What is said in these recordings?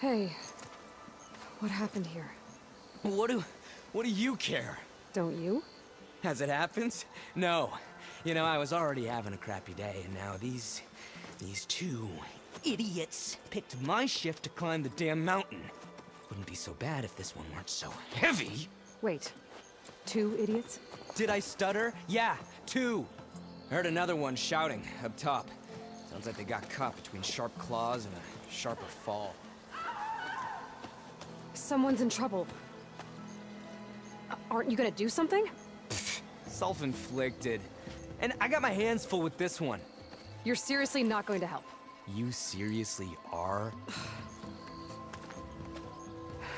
Hey, what happened here? What do you care? Don't you? As it happens? No. You know, I was already having a crappy day, and now these two idiots picked my shift to climb the damn mountain. Wouldn't be so bad if this one weren't so heavy. Wait, 2 idiots? Did I stutter? Yeah, 2. Heard another one shouting up top. Sounds like they got caught between sharp claws and a sharper fall. Someone's in trouble. Aren't you gonna do something? Self-inflicted. And I got my hands full with this one. You're seriously not going to help. You seriously are?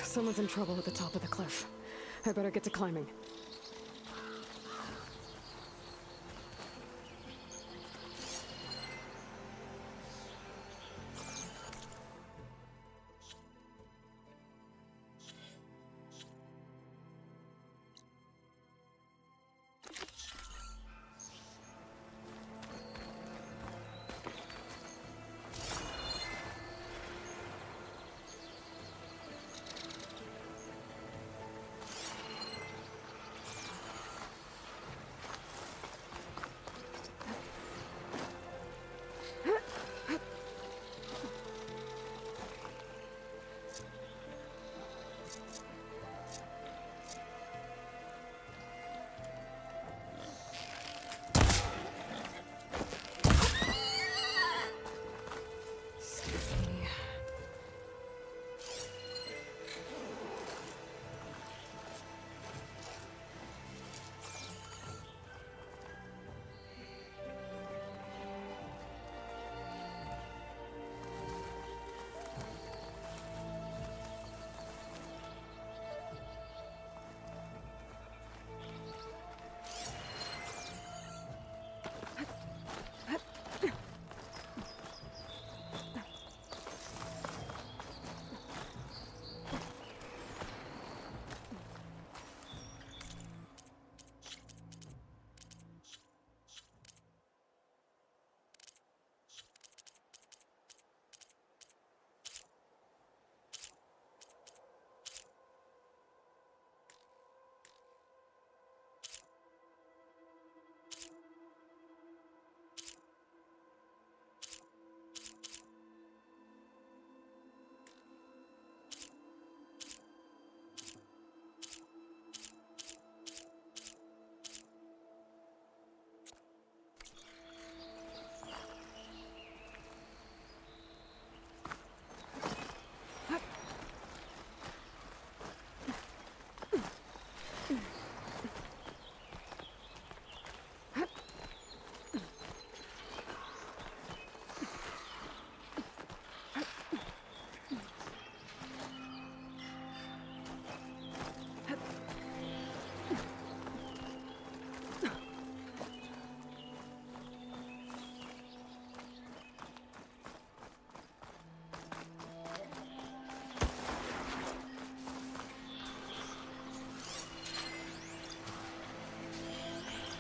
Someone's in trouble at the top of the cliff. I better get to climbing.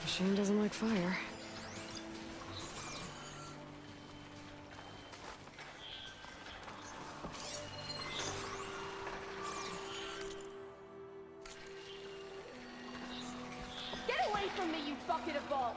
Shane doesn't like fire. Get away from me, you bucket of balls!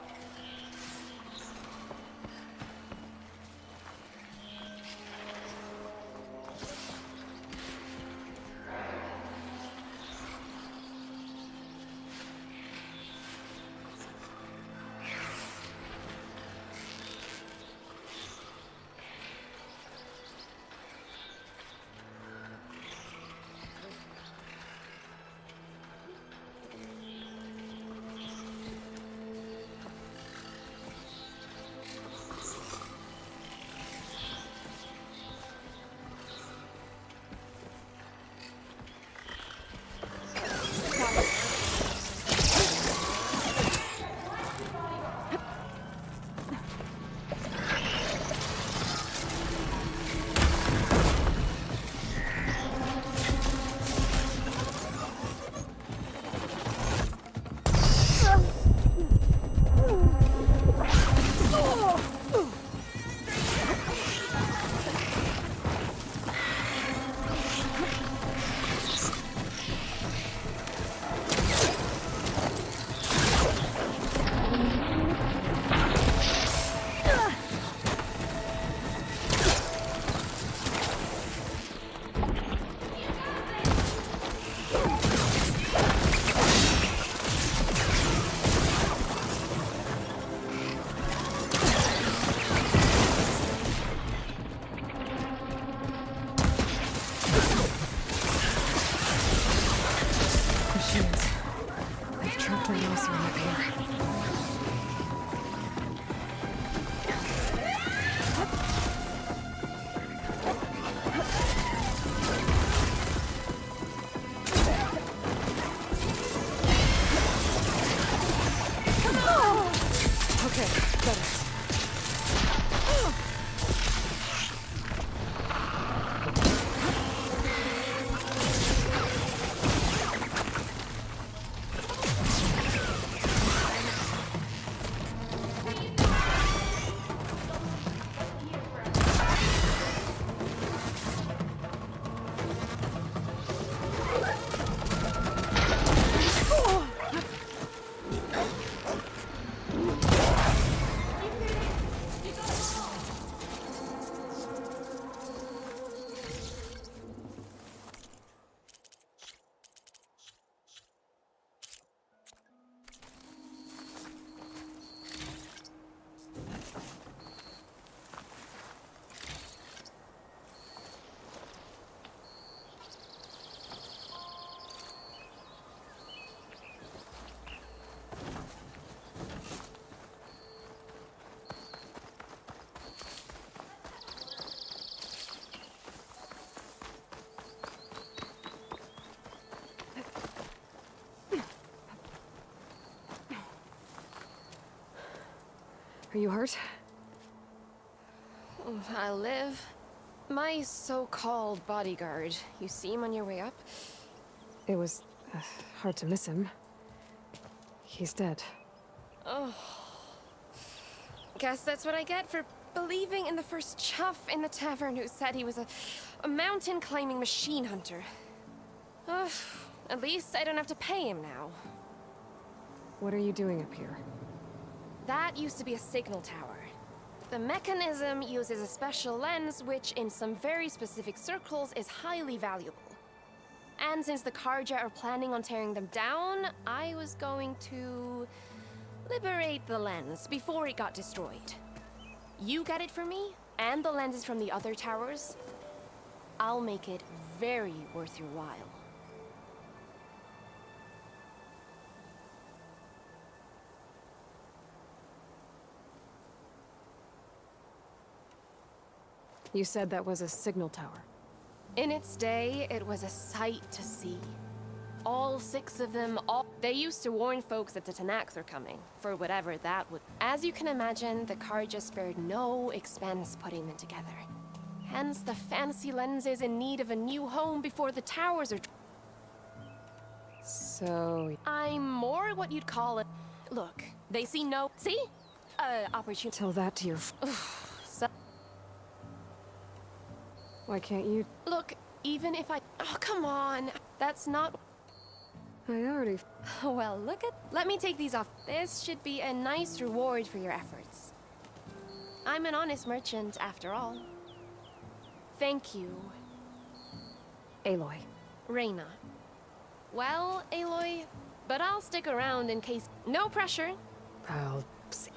They've trapped a mouse around up here. Okay, better. Are you hurt? I live. My so-called bodyguard. You see him on your way up? It was hard to miss him. He's dead. Guess that's what I get for believing in the first chuff in the tavern who said he was a mountain-climbing machine hunter. At least I don't have to pay him now. What are you doing up here? That used to be a signal tower. The mechanism uses a special lens which, in some very specific circles, is highly valuable. And since the Carja are planning on tearing them down, I was going to liberate the lens before it got destroyed. You get it for me, and the lenses from the other towers. I'll make it very worth your while. You said that was a signal tower. In its day, it was a sight to see. All 6 of them, they used to warn folks that the Tanax are coming, for whatever that would. As you can imagine, the Carja spared no expense putting them together. Hence the fancy lenses in need of a new home before the towers are. So... I'm more what you'd call it. Look, they see no. See? Opportunity. Tell that to your... So, Why can't you... look, even if I. Oh, come on. That's not. I already... Well, look at. Let me take these off. This should be a nice reward for your efforts. I'm an honest merchant, after all. Thank you, Aloy. Reyna. Well, Aloy, but I'll stick around in case. No pressure. I'll see.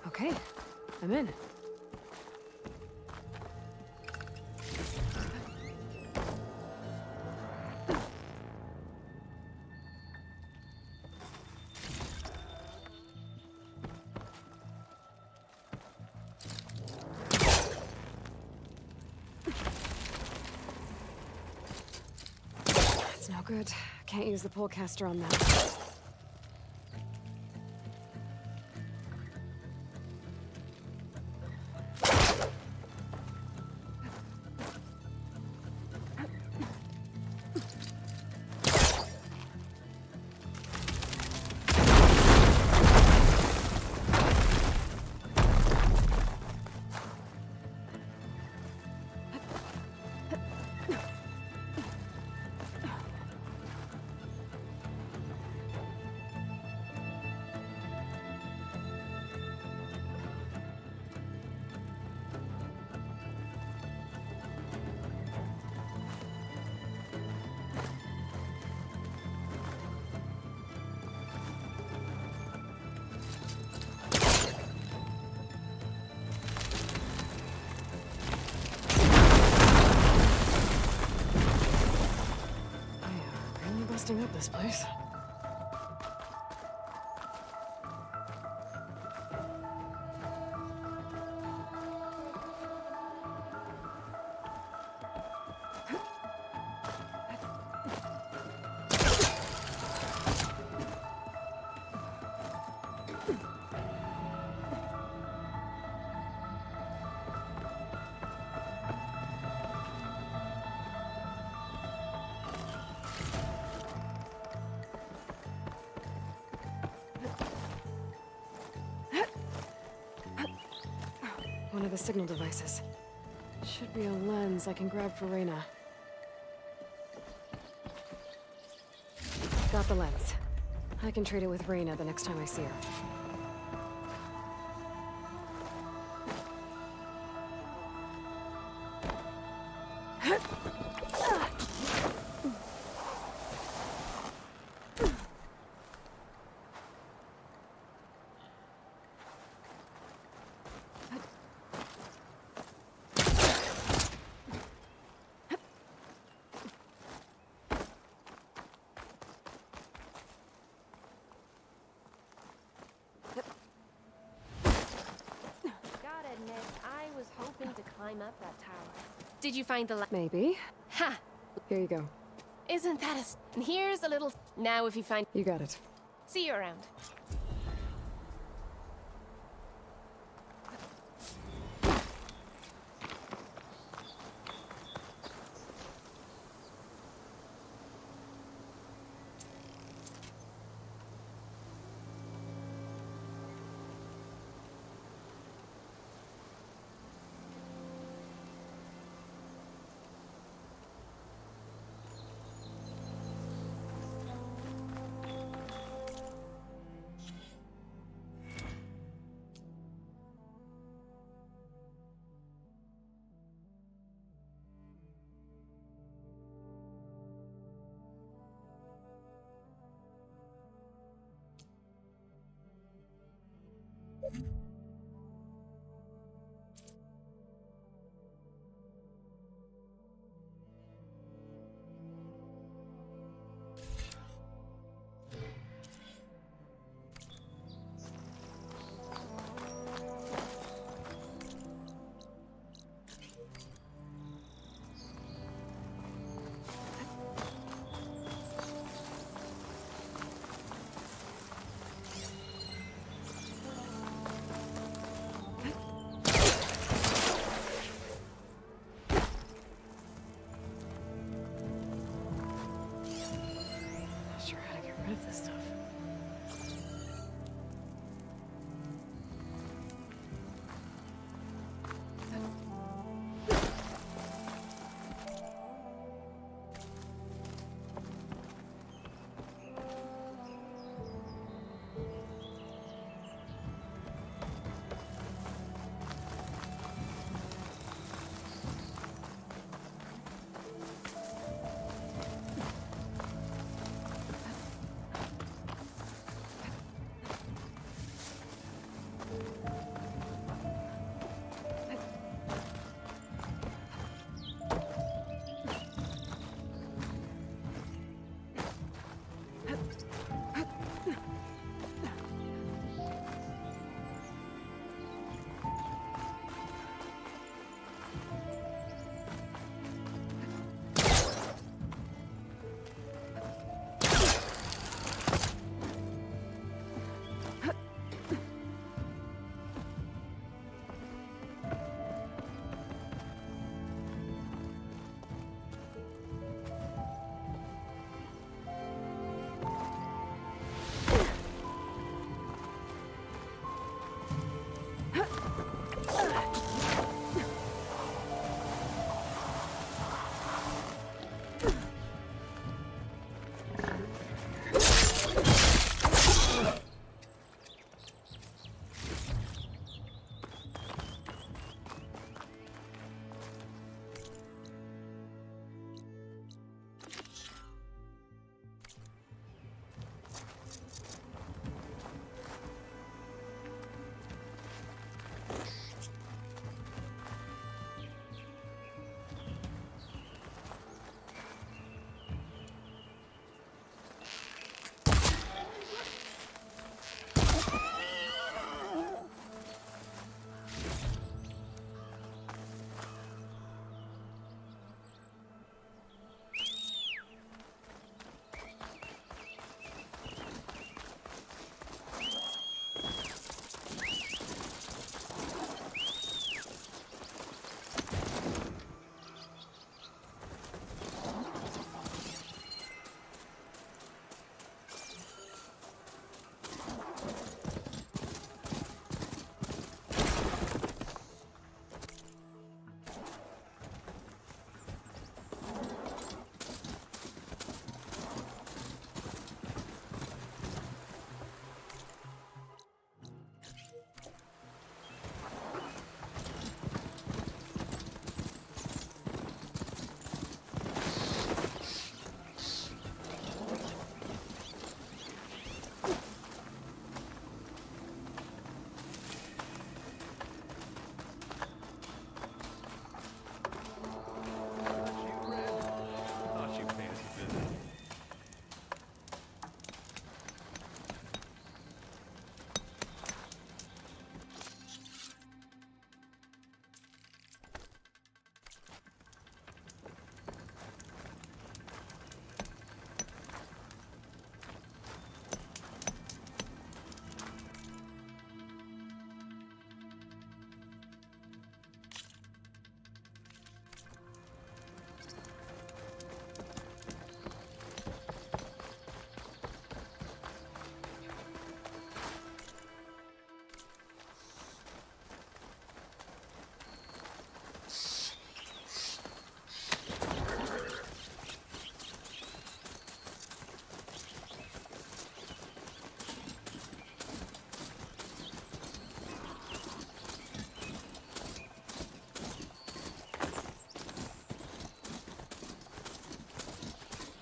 Okay, I'm in. That's no good. Can't use the polecaster on that. this place. One of the signal devices. Should be a lens I can grab for Reyna. Got the lens. I can trade it with Reyna the next time I see her. Gotta admit, I was hoping to climb up that tower. Did you find the Maybe. Ha! Here you go. Isn't that and here's a little... Now if you find... You got it. See you around.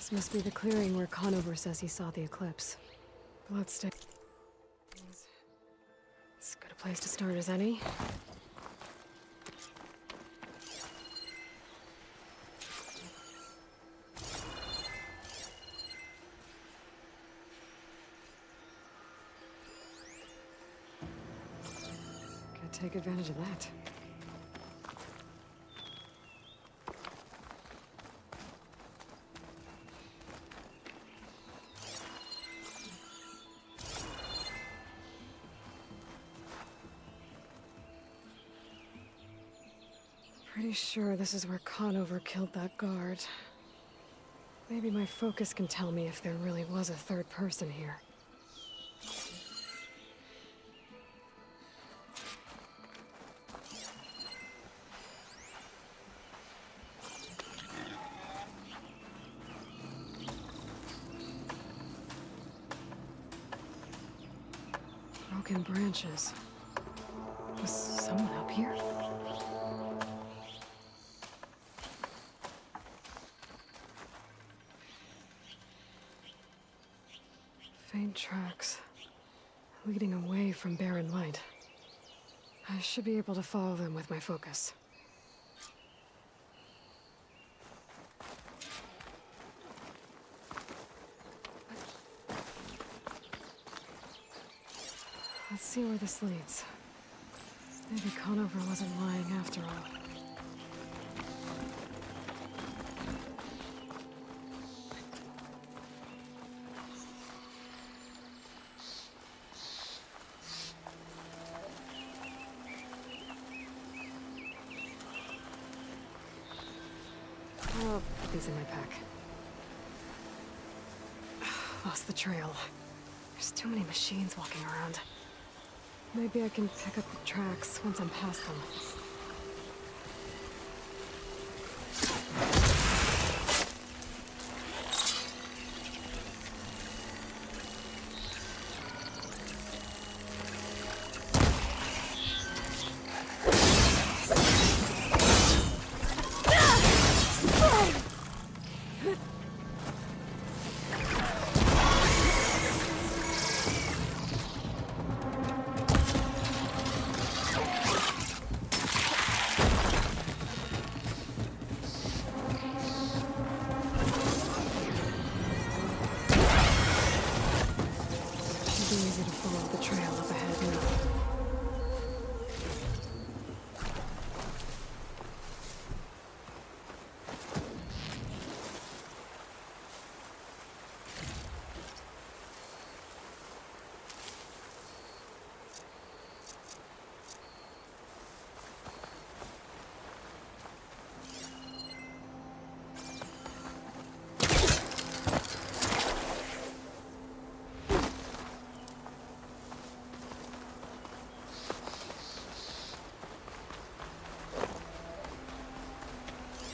This must be the clearing where Conover says he saw the eclipse. Bloodstains. As good a place to start as any. Gotta take advantage of that. Pretty sure this is where Conover killed that guard. Maybe my focus can tell me if there really was a third person here. Broken branches. Was someone up here? Faint tracks, leading away from barren light. I should be able to follow them with my focus. Let's see where this leads. Maybe Conover wasn't lying after all. I'll put these in my pack. Lost the trail. There's too many machines walking around. Maybe I can pick up the tracks once I'm past them. Should be easy to follow the trail up ahead now.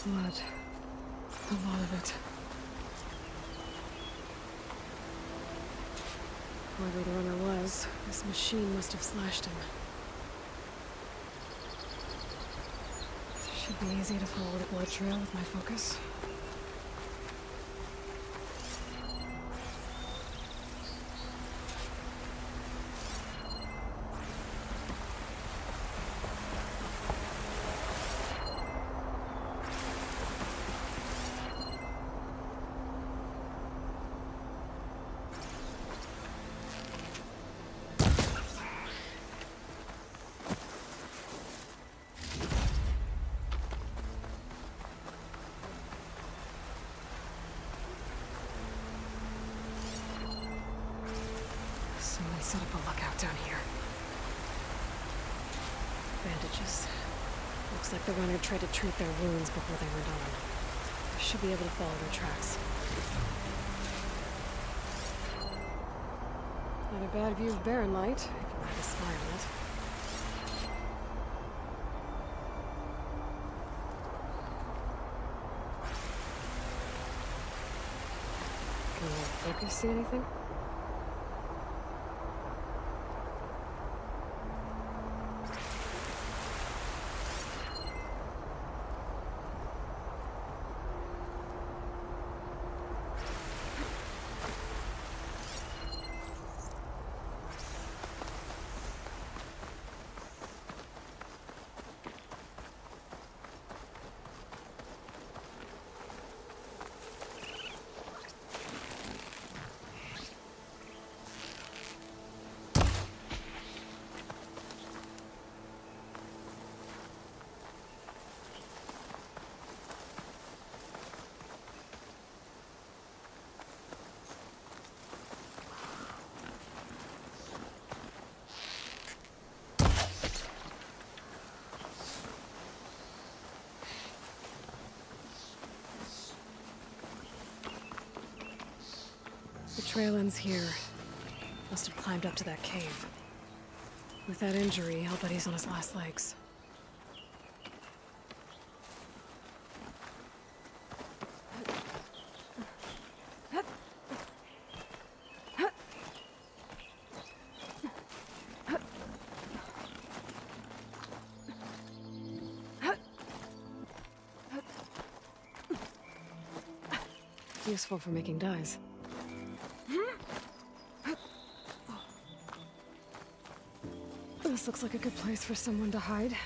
Blood. A lot of it. Whoever the runner was, this machine must have slashed him. Should be easy to follow the blood trail with my focus. Someone set up a lookout down here. Bandages. Looks like the runner tried to treat their wounds before they went on. I should be able to follow their tracks. Not a bad view of barren light, if you had a spy on it. Can my focus see anything? trail ends here. Must have climbed up to that cave. With that injury, I'll bet he's on his last legs. Useful for making dyes. This looks like a good place for someone to hide.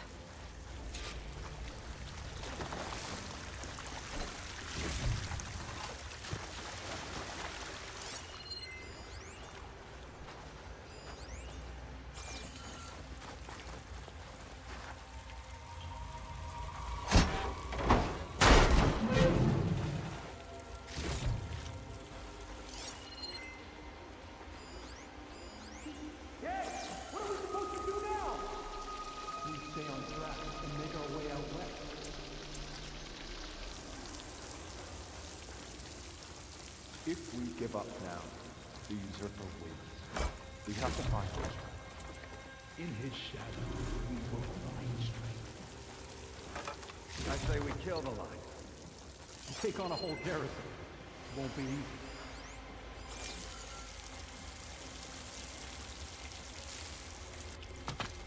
If we give up now, the usurper wins. We have to find him. In his shadow, we will find strength. I say we kill the line. Take on a whole garrison. Won't be easy.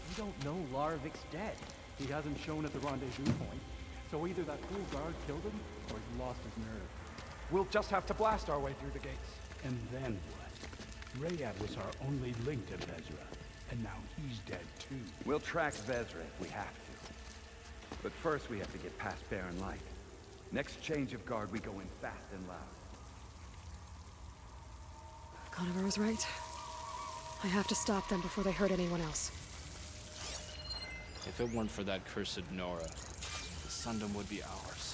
We don't know Larvik's dead. He hasn't shown at the rendezvous point, so either that fool guard killed him, or he's lost his nerve. We'll just have to blast our way through the gates. And then what? Rayad was our only link to Vezra, and now he's dead too. We'll track Vezra if we have to. But first we have to get past Barren Light. Next change of guard, we go in fast and loud. Conover was right. I have to stop them before they hurt anyone else. If it weren't for that cursed Nora, the Sundom would be ours.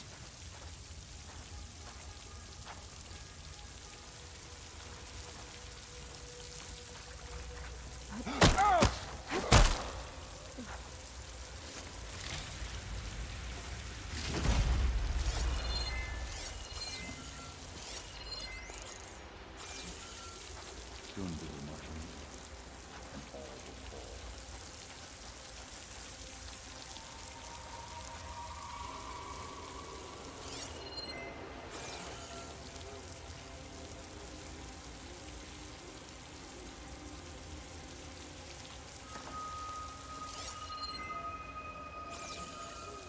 Soon we will march in, and all will fall.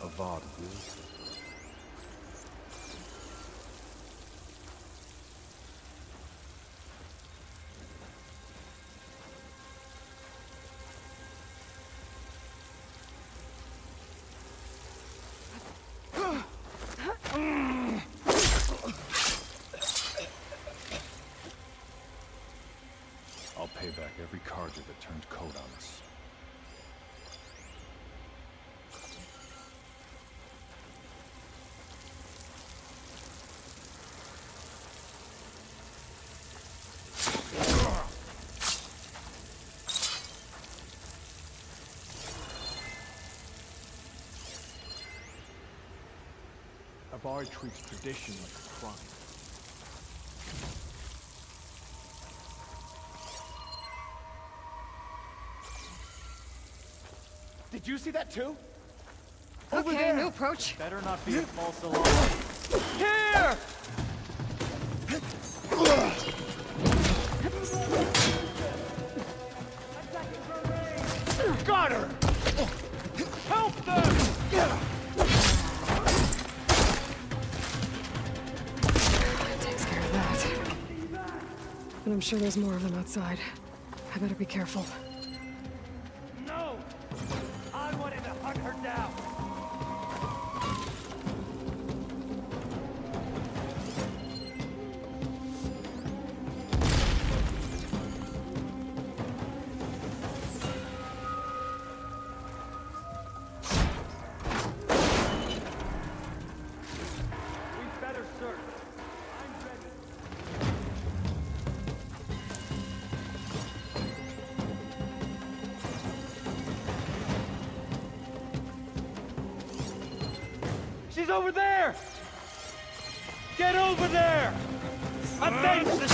Avad will. I'll pay back every Carja that turned coat on us. Avar treats tradition like a crime. Did you see that too? Okay, new approach. Better not be a false alarm. Here! Got her! Help them! Takes care of that. And I'm sure there's more of them outside. I better be careful. No! I wanted to hunt her down. We better search. I'm ready. She's over there! Get over there! I'm thanks to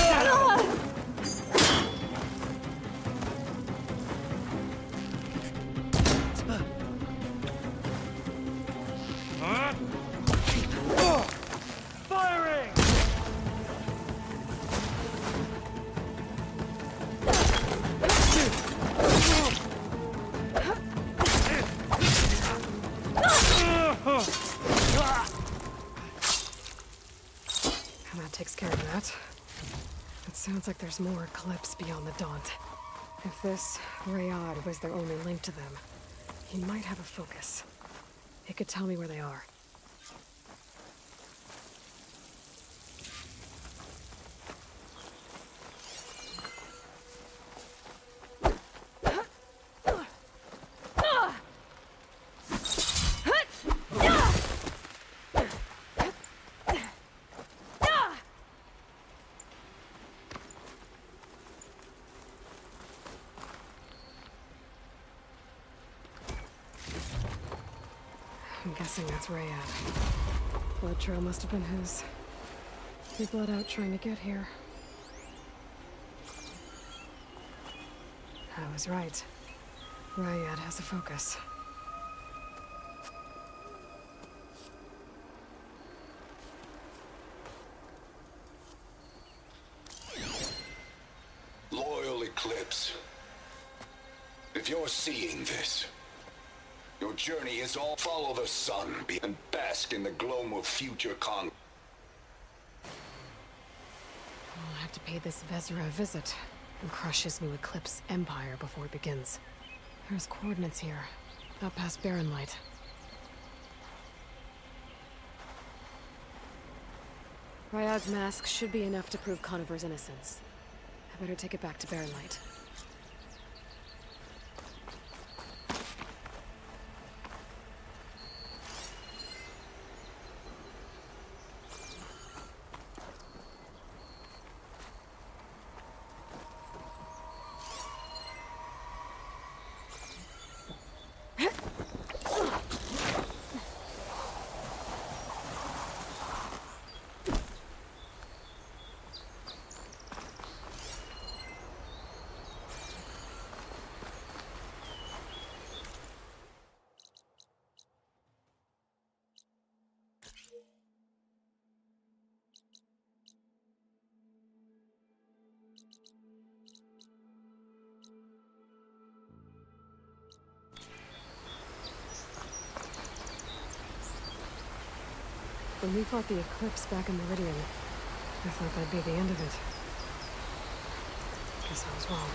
that. It sounds like there's more Eclipse beyond the Daunt. If this Rayad was their only link to them, he might have a focus. It could tell me where they are. I'm guessing that's Rayad. Blood trail must have been his. He bled out trying to get here. I was right. Rayad has a focus. Loyal Eclipse, if you're seeing this, your journey is all follow the sun and bask in the glow of future con. I'll have to pay this Vezra a visit and crush his new Eclipse empire before it begins. There's coordinates here, out past Barren Light. Ryad's mask should be enough to prove Conover's innocence. I better take it back to Barren Light. When we fought the Eclipse back in Meridian, I thought that'd be the end of it. Guess I was wrong.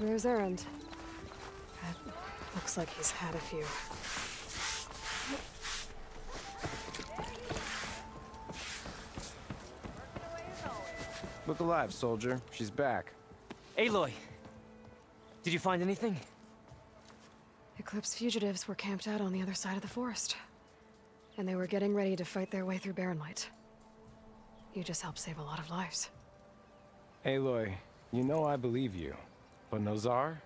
Where's Erend? Looks like he's had a few. Look alive, soldier. She's back. Aloy! Did you find anything? Eclipse fugitives were camped out on the other side of the forest. And they were getting ready to fight their way through Barren Light. You just helped save a lot of lives. Aloy, you know I believe you. But Nozar?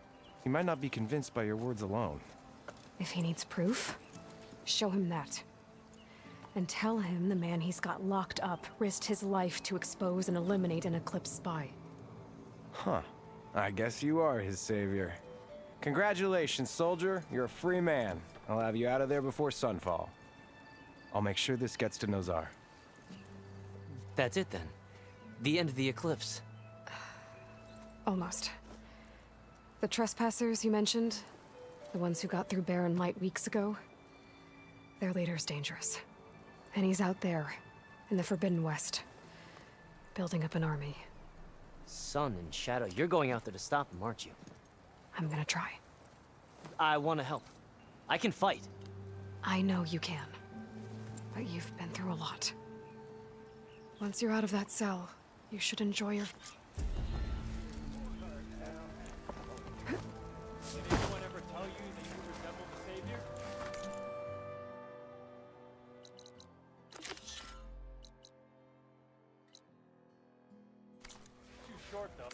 He might not be convinced by your words alone. If he needs proof, show him that. And tell him the man he's got locked up risked his life to expose and eliminate an Eclipse spy. Huh. I guess you are his savior. Congratulations, soldier. You're a free man. I'll have you out of there before sunfall. I'll make sure this gets to Nozar. That's it then. The end of the Eclipse. Almost. The trespassers you mentioned, the ones who got through Barren Light weeks ago, their leader's dangerous. And he's out there, in the Forbidden West, building up an army. Sun and Shadow, you're going out there to stop him, aren't you? I'm gonna try. I want to help. I can fight. I know you can. But you've been through a lot. Once you're out of that cell, you should enjoy your... Did anyone ever tell you that you resemble the Savior? Too short, though.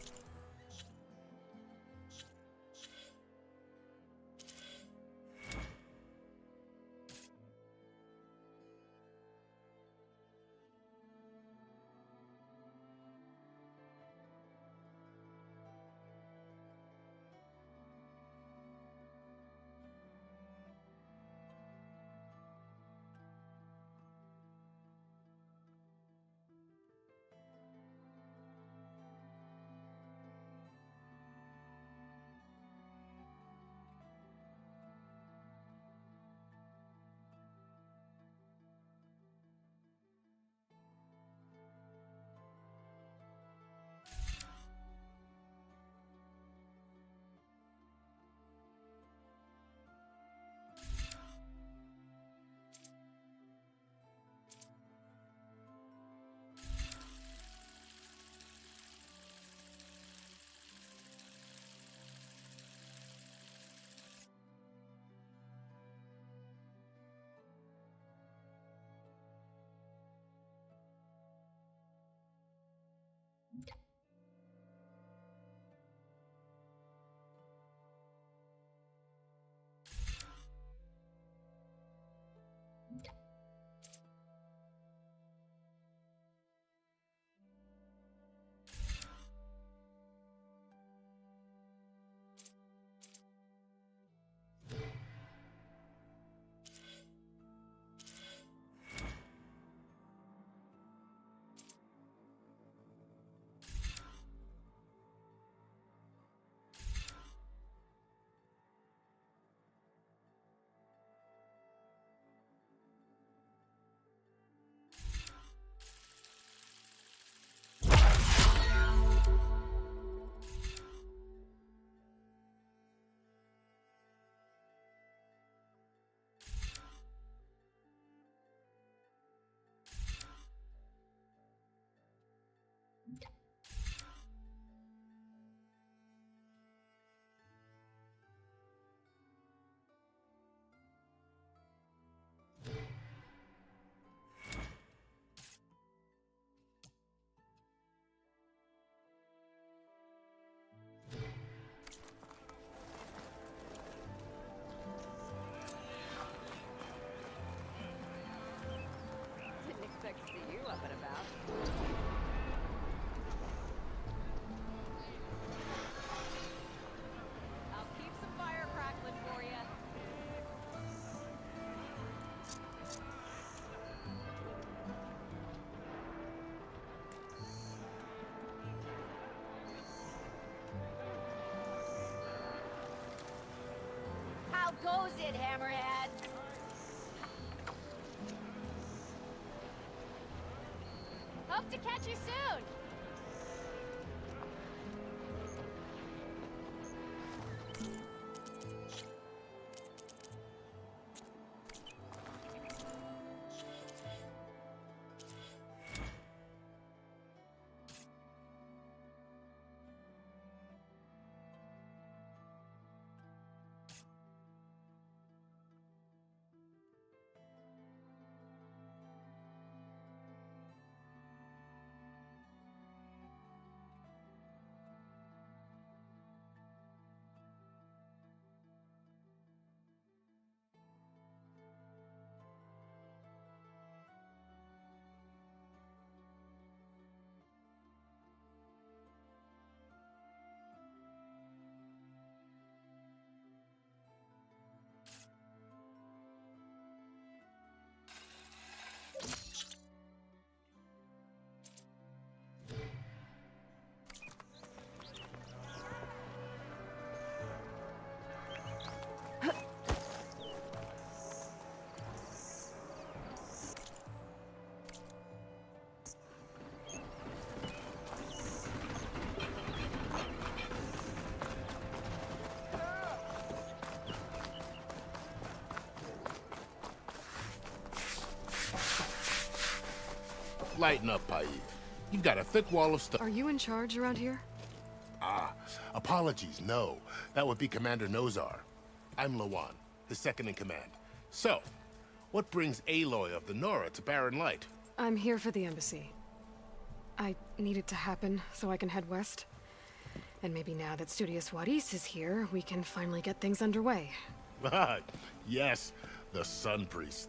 Goes it, Hammerhead? Hope to catch you soon. Lighten up, Paiv. You've got a thick wall of stuff. Are you in charge around here? Ah, apologies, no. That would be Commander Nozar. I'm Lawan, his second in command. So, what brings Aloy of the Nora to Barren Light? I'm here for the embassy. I need it to happen so I can head west. And maybe now that Studious Juarez is here, we can finally get things underway. Yes, the Sun Priest.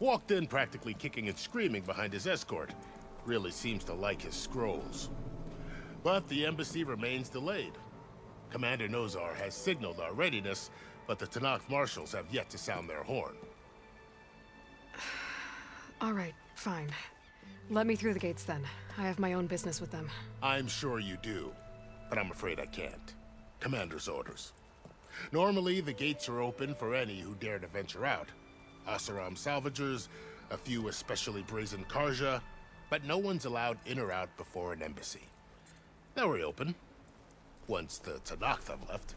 Walked in practically kicking and screaming behind his escort. Really seems to like his scrolls. But the embassy remains delayed. Commander Nozar has signaled our readiness, but the Tenakth marshals have yet to sound their horn. All right, fine. Let me through the gates then. I have my own business with them. I'm sure you do, but I'm afraid I can't. Commander's orders. Normally, the gates are open for any who dare to venture out. Asaram salvagers, a few especially brazen Karja, but no one's allowed in or out before an embassy. They'll reopen, once the Tenakth have left.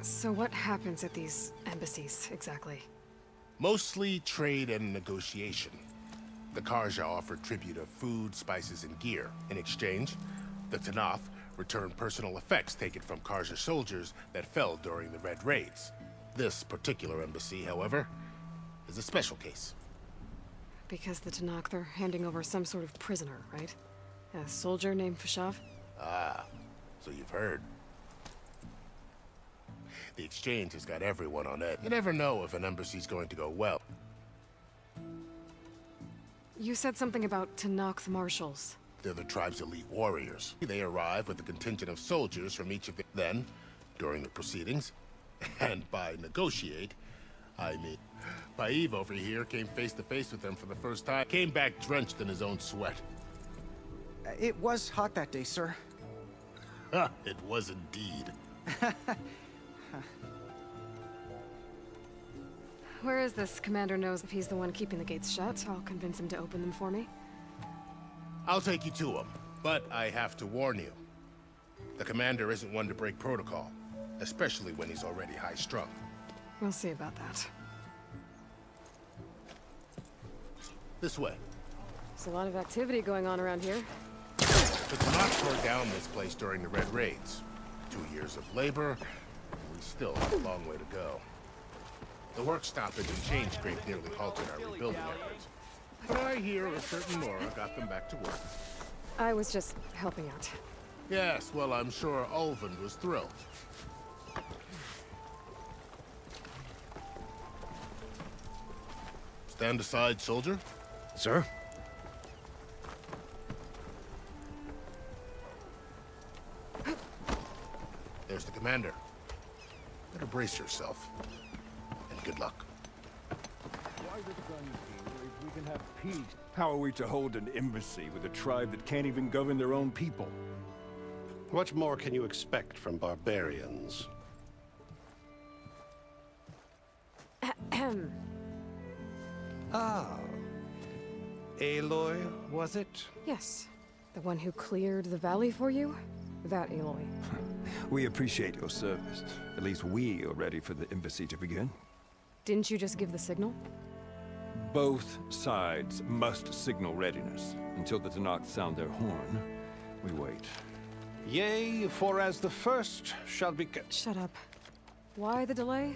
So what happens at these embassies, exactly? Mostly trade and negotiation. The Karja offer tribute of food, spices, and gear. In exchange, the Tenakth return personal effects taken from Karja soldiers that fell during the Red Raids. This particular embassy, however, is a special case. Because the Tenakth are handing over some sort of prisoner, right? A soldier named Fashav? Ah, so you've heard. The exchange has got everyone on edge. You never know if an embassy's going to go well. You said something about Tenakth marshals. They're the tribe's elite warriors. They arrive with a contingent of soldiers from each of the... Then, during the proceedings, and by negotiate, I mean, Paiv over here came face to face with them for the first time. Came back drenched in his own sweat. It was hot that day, sir. It was indeed. Where is this? Commander knows if he's the one keeping the gates shut. I'll convince him to open them for me. I'll take you to him, but I have to warn you. The commander isn't one to break protocol, especially when he's already high-strung. We'll see about that. This way. There's a lot of activity going on around here. The Tenakth tore down this place during the Red Raids. 2 years of labor, and we still have a long way to go. The work stoppage and change scrape nearly halted our rebuilding efforts. But I hear a certain Nora got them back to work. I was just helping out. Yes, well, I'm sure Ulvund was thrilled. Stand aside, soldier. Sir? There's the commander. Better brace yourself. And good luck. Why the Sun here if we can have peace? How are we to hold an embassy with a tribe that can't even govern their own people? What more can you expect from barbarians? Ah. Aloy, was it? Yes. The one who cleared the valley for you? That Aloy. We appreciate your service. At least we are ready for the embassy to begin. Didn't you just give the signal? Both sides must signal readiness. Until the Tenakth sound their horn, we wait. Yea, for as the first shall be... Shut up. Why the delay?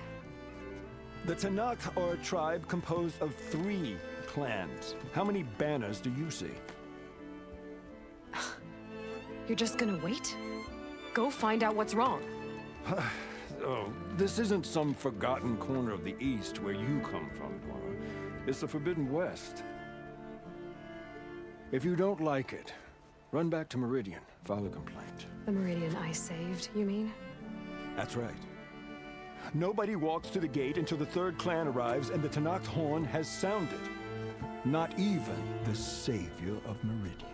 The Tenakth are a tribe composed of 3 clans. How many banners do you see? You're just gonna wait? Go find out what's wrong. Oh, this isn't some forgotten corner of the East where you come from, Dwara. It's the Forbidden West. If you don't like it, run back to Meridian, file a complaint. The Meridian I saved, you mean? That's right. Nobody walks to the gate until the 3rd clan arrives and the Tenakth horn has sounded. Not even the savior of Meridian.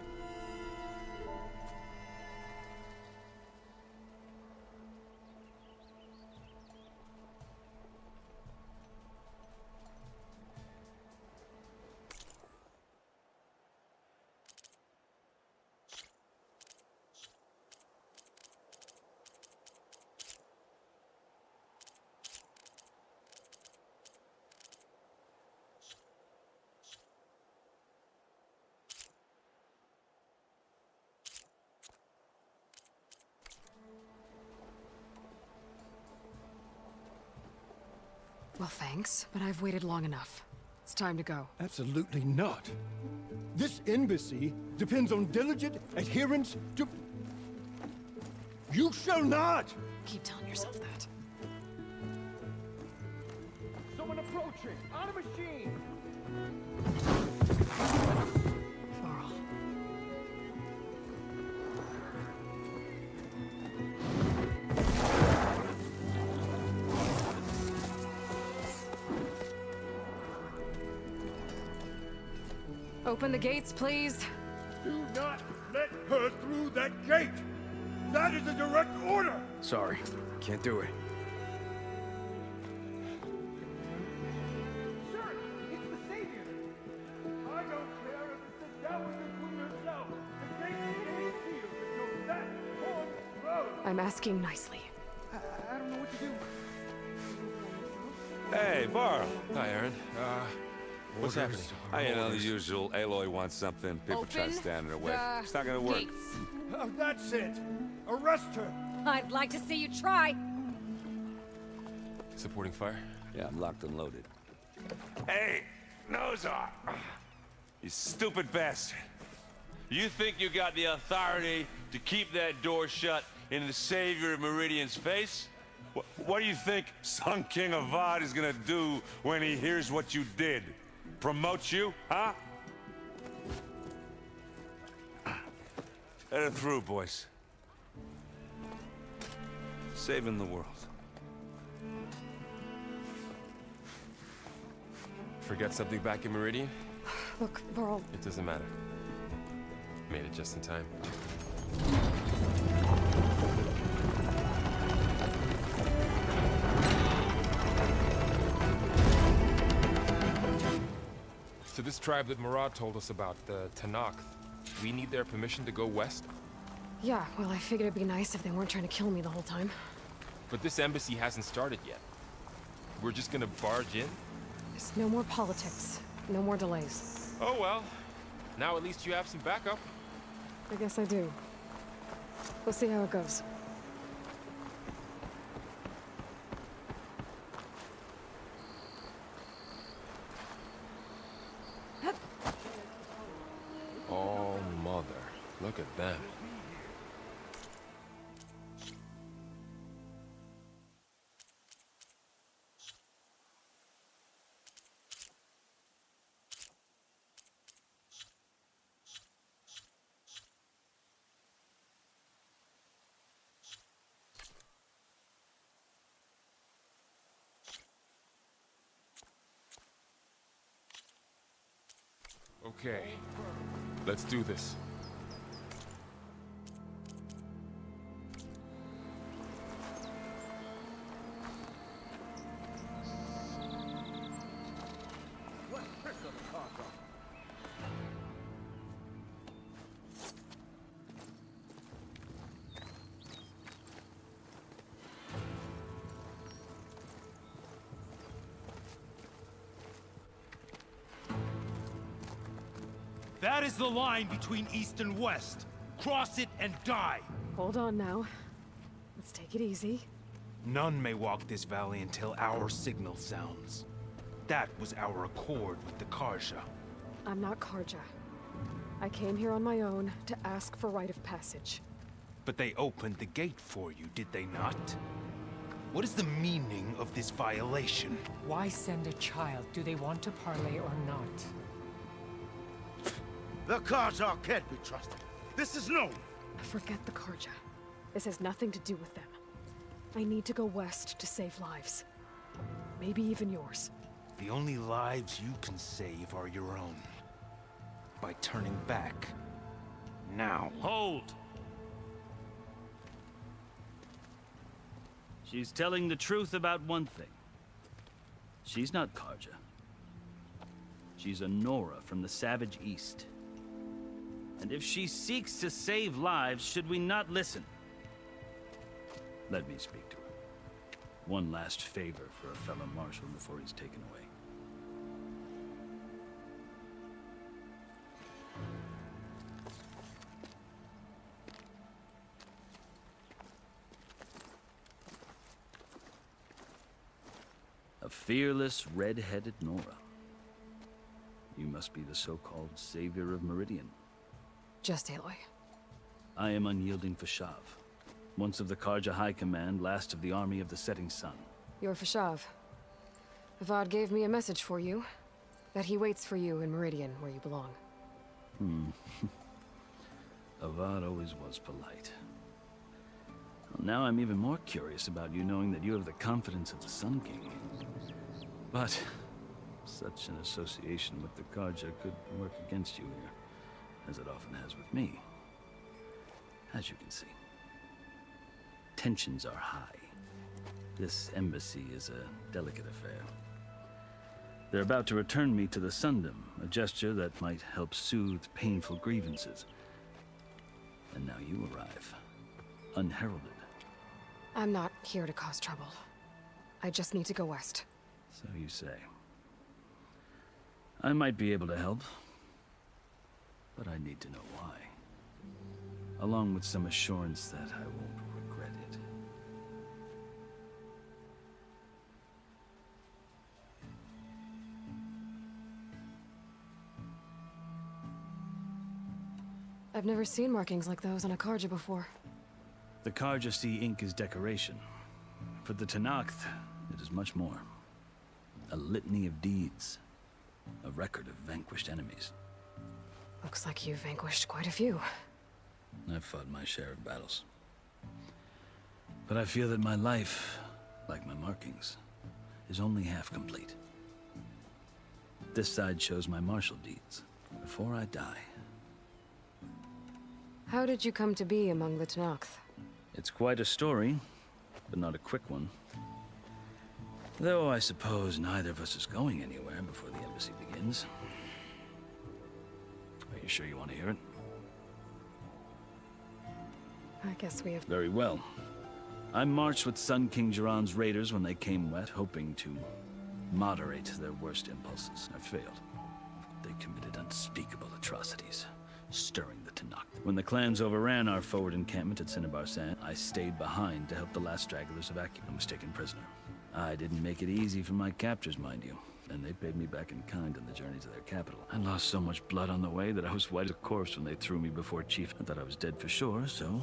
Well, thanks, but I've waited long enough. It's time to go. Absolutely not. This embassy depends on diligent adherence to... You shall not! Keep telling yourself that. Someone approaching! On a machine! Varl. Open the gates, please. Do not let her through that gate! That is a direct order! Sorry, can't do it. Sir, it's the Savior! I don't care if it's the devil between yourself. The gate is sealed until that horn blows. I'm asking nicely. I don't know what to do. Hey, Varl. Hi, Aaron. What's happening? You know, the usual. Aloy wants something. People try to stand in her way. It's not gonna work. Oh, that's it. Arrest her. I'd like to see you try. Supporting fire? Yeah, I'm locked and loaded. Hey, Nozar! You stupid bastard. You think you got the authority to keep that door shut in the Savior of Meridian's face? What do you think Sun King Avad is gonna do when he hears what you did? Promote you, huh? Let her through, boys. Saving the world. Forget something back in Meridian? Look, Varl. It doesn't matter. Made it just in time. So this tribe that Murad told us about, the Tanakh, we need their permission to go west? Yeah, well, I figured it'd be nice if they weren't trying to kill me the whole time. But this embassy hasn't started yet. We're just gonna barge in? There's no more politics. No more delays. Oh well. Now at least you have some backup. I guess I do. We'll see how it goes. Oh, mother. Look at them. Okay, let's do this. That is the line between East and West. Cross it and die. Hold on now. Let's take it easy. None may walk this valley until our signal sounds. That was our accord with the Karja. I'm not Karja. I came here on my own to ask for rite of passage. But they opened the gate for you, did they not? What is the meaning of this violation? Why send a child? Do they want to parley or not? The Karja can't be trusted. This is known. Forget the Karja. This has nothing to do with them. I need to go west to save lives. Maybe even yours. The only lives you can save are your own. By turning back. Now. Hold! She's telling the truth about one thing. She's not Karja. She's a Nora from the Savage East. And if she seeks to save lives, should we not listen? Let me speak to her. One last favor for a fellow marshal before he's taken away. A fearless, red-headed Nora. You must be the so-called savior of Meridian. Just Aloy. I am Unyielding Fashav, once of the Karja High Command, last of the army of the Setting Sun. You're Fashav. Avad gave me a message for you. That he waits for you in Meridian, where you belong. Avad always was polite. Well, now I'm even more curious about you knowing that you have the confidence of the Sun King. But such an association with the Karja could work against you here, as it often has with me. As you can see, tensions are high. This embassy is a delicate affair. They're about to return me to the Sundom, a gesture that might help soothe painful grievances. And now you arrive, unheralded. I'm not here to cause trouble. I just need to go west. So you say. I might be able to help, but I need to know why. Along with some assurance that I won't regret it. I've never seen markings like those on a Karja before. The Karja see ink as decoration. For the Tenakth, it is much more. A litany of deeds. A record of vanquished enemies. Looks like you've vanquished quite a few. I've fought my share of battles. But I feel that my life, like my markings, is only half complete. This side shows my martial deeds, before I die. How did you come to be among the Tenakth? It's quite a story, but not a quick one. Though I suppose neither of us is going anywhere before the embassy begins. Are you sure you want to hear it? I guess we have... Very well. I marched with Sun King Jiran's raiders when they came west, hoping to moderate their worst impulses. I failed. They committed unspeakable atrocities, stirring the Tenakth. When the clans overran our forward encampment at Cinnabar Sand, I stayed behind to help the last stragglers evacuate. I was taken prisoner. I didn't make it easy for my captors, mind you, and they paid me back in kind on the journey to their capital. I lost so much blood on the way that I was white as a corpse when they threw me before Chief. I thought I was dead for sure, so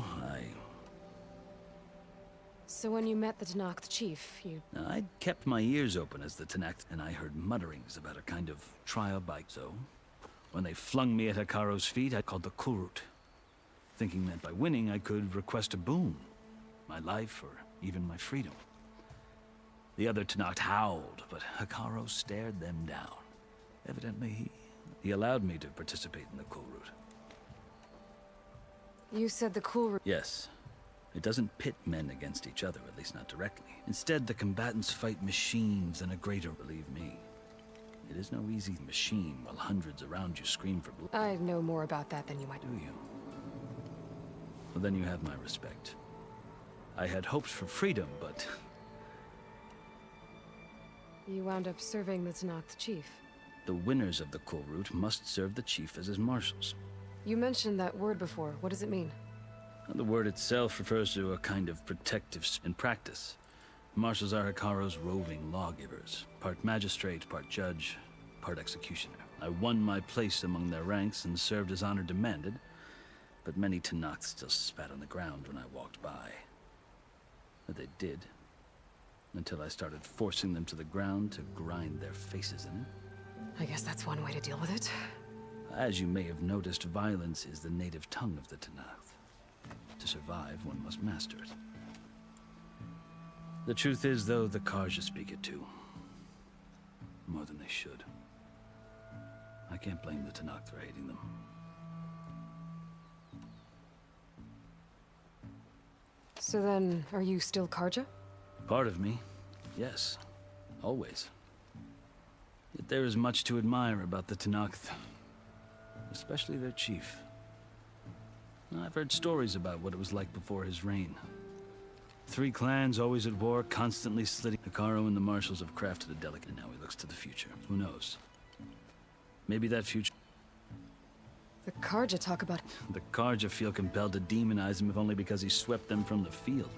So when you met the Tenakth chief, you... I'd kept my ears open as the Tenakth, and I heard mutterings about a kind of trial by. So, when they flung me at Hekaro's feet, I called the Kulrut, thinking that by winning I could request a boon. My life, or even my freedom. The other Tenakth howled, but Hekaro stared them down. Evidently, he allowed me to participate in the Kulrut. You said the Kulrut... Yes. It doesn't pit men against each other, at least not directly. Instead, the combatants fight machines and a greater, believe me. It is no easy machine while hundreds around you scream for blood. I know more about that than you might... Do you? Well, then you have my respect. I had hoped for freedom, but... You wound up serving the Tenakth chief. The winners of the Kulrut must serve the chief as his marshals. You mentioned that word before. What does it mean? The word itself refers to a kind of protective in practice. Marshals are Hekaro's roving lawgivers, part magistrate, part judge, part executioner. I won my place among their ranks and served as honor demanded, but many Tenakth still spat on the ground when I walked by. But they did, until I started forcing them to the ground to grind their faces in it. I guess that's one way to deal with it. As you may have noticed, violence is the native tongue of the Tenakth. To survive, one must master it. The truth is, though, the Karja speak it too. More than they should. I can't blame the Tenakth for hating them. So then, are you still Karja? Part of me, yes. Always. Yet there is much to admire about the Tenakth. Especially their chief. I've heard stories about what it was like before his reign. 3 clans always at war, constantly slitting. Hekaro and the marshals have crafted a delicate, and now he looks to the future. Who knows? Maybe that future... The Karja talk about... The Karja feel compelled to demonize him if only because he swept them from the field.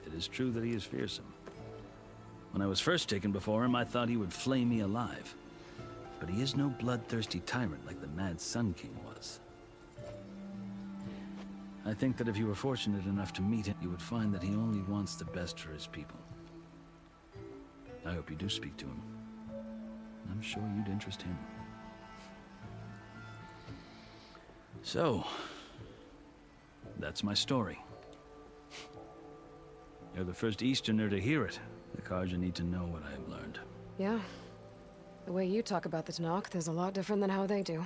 It is true that he is fearsome. When I was first taken before him, I thought he would flay me alive. But he is no bloodthirsty tyrant like the Mad Sun King was. I think that if you were fortunate enough to meet him, you would find that he only wants the best for his people. I hope you do speak to him. I'm sure you'd interest him. So, that's my story. You're the first Easterner to hear it. The Carja need to know what I have learned. Yeah. The way you talk about the Tenakth is a lot different than how they do.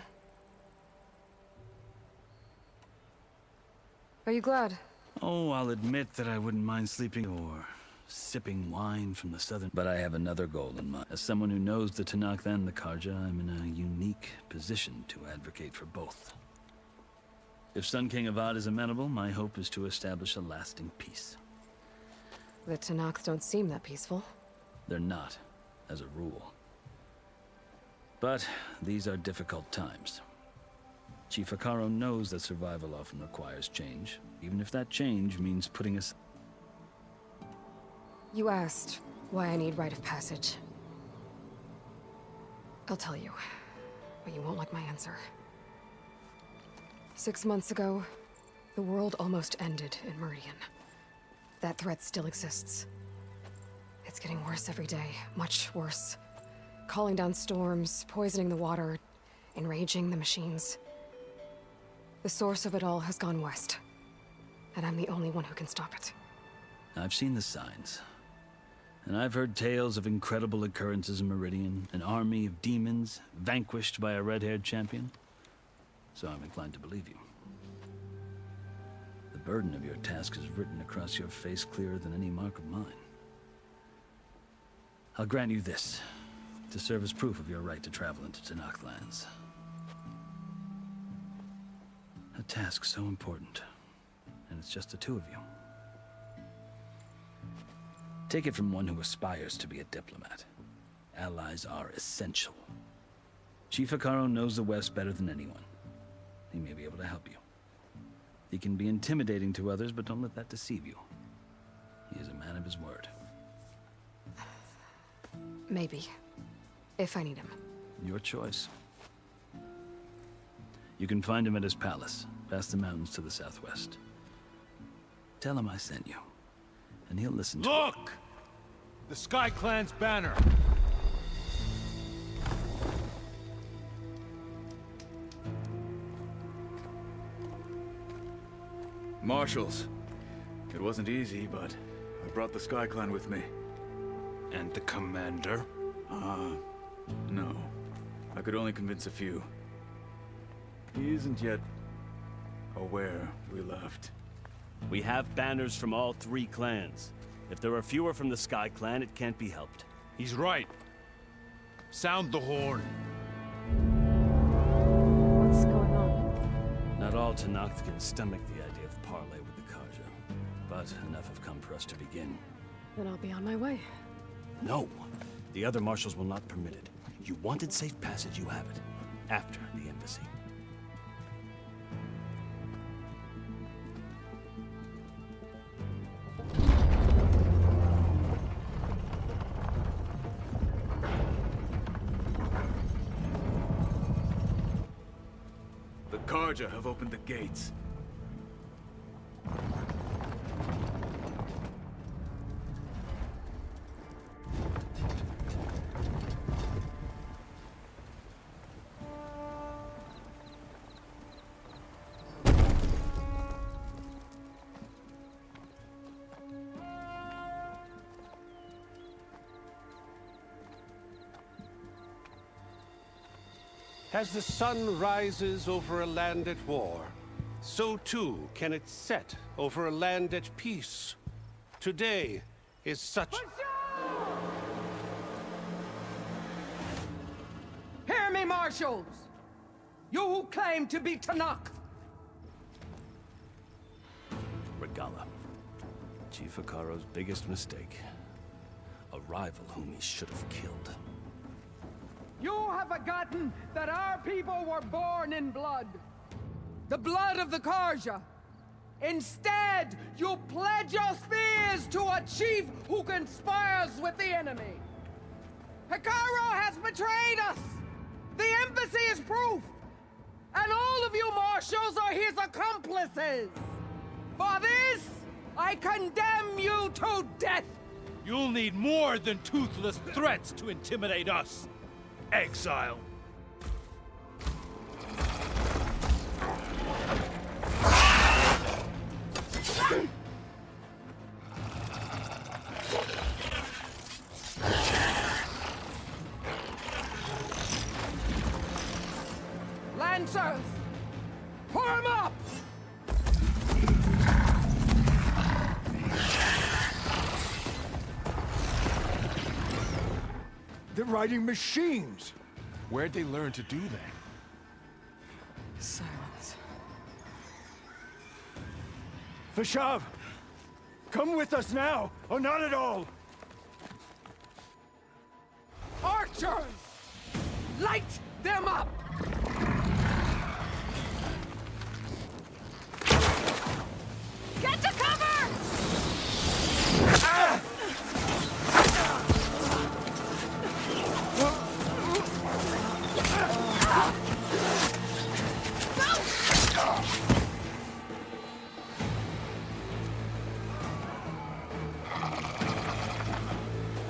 Are you glad? Oh, I'll admit that I wouldn't mind sleeping or sipping wine from the southern... But I have another goal in mind. As someone who knows the Tenakth and the Carja, I'm in a unique position to advocate for both. If Sun King Avad is amenable, my hope is to establish a lasting peace. The Tenakth don't seem that peaceful. They're not, as a rule. But these are difficult times. Chief Hekarro knows that survival often requires change, even if that change means putting us... You asked why I need rite of passage. I'll tell you, but you won't like my answer. 6 months ago, the world almost ended in Meridian. That threat still exists. It's getting worse every day, much worse. Calling down storms, poisoning the water, enraging the machines. The source of it all has gone west, and I'm the only one who can stop it. I've seen the signs. And I've heard tales of incredible occurrences in Meridian, an army of demons vanquished by a red-haired champion. So I'm inclined to believe you. The burden of your task is written across your face clearer than any mark of mine. I'll grant you this, to serve as proof of your right to travel into Tenakth lands. A task so important, and it's just the two of you. Take it from one who aspires to be a diplomat. Allies are essential. Chief Hekarro knows the West better than anyone. He may be able to help you. He can be intimidating to others, but don't let that deceive you. He is a man of his word. Maybe. If I need him. Your choice. You can find him at his palace, past the mountains to the southwest. Tell him I sent you, and he'll listen to you. Look! The Sky Clan's banner! Marshals. It wasn't easy, but I brought the Sky Clan with me. And the commander? No. I could only convince a few. He isn't yet aware we left. We have banners from all 3 clans. If there are fewer from the Sky Clan, it can't be helped. He's right. Sound the horn. What's going on? Not all Tenakth can stomach the idea of parley with the Carja, but enough have come for us to begin. Then I'll be on my way. No. The other marshals will not permit it. You wanted safe passage, you have it. After the embassy. The Carja have opened the gates. As the sun rises over a land at war, so too can it set over a land at peace. Today is such... Hear me, marshals! You who claim to be Tenakth! Regalla. Chief Hekarro's biggest mistake. A rival whom he should have killed. You have forgotten that our people were born in blood. The blood of the Carja. Instead, you pledge your spears to a chief who conspires with the enemy. Hekarro has betrayed us! The embassy is proof! And all of you marshals are his accomplices! For this, I condemn you to death! You'll need more than toothless threats to intimidate us, exile. Lancers! Form up! They're riding machines! Where'd they learn to do that? Silence. Vashav! Come with us now, or not at all! Archers! Light them up! Get to cover! Ah!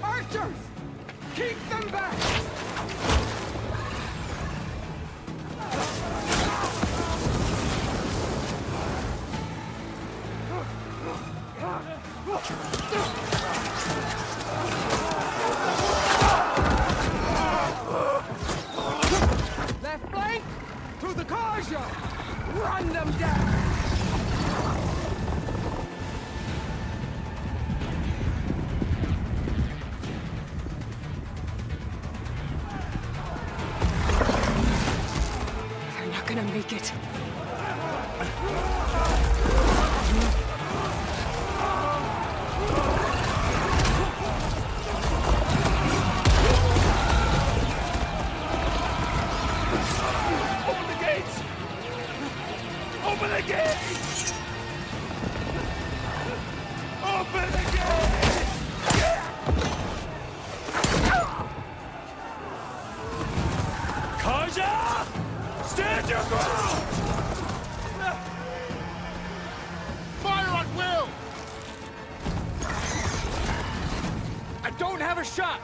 Archers! Keep them back! Left flank! To the Karja! Run them down! They're not gonna make it. Open the gates! Open the gates! Open the gates! Karja! Stand your ground! Fire at will! I don't have a shot!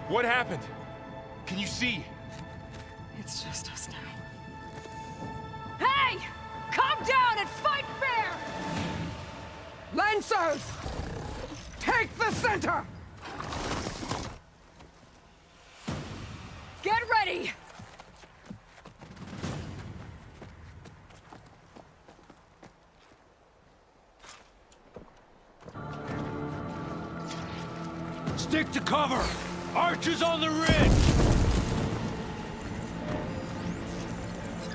What happened? Can you see? It's just us now. Hey! Calm down and fight fair! Lancers! Take the center! Get ready! Stick to cover! Archers on the ridge!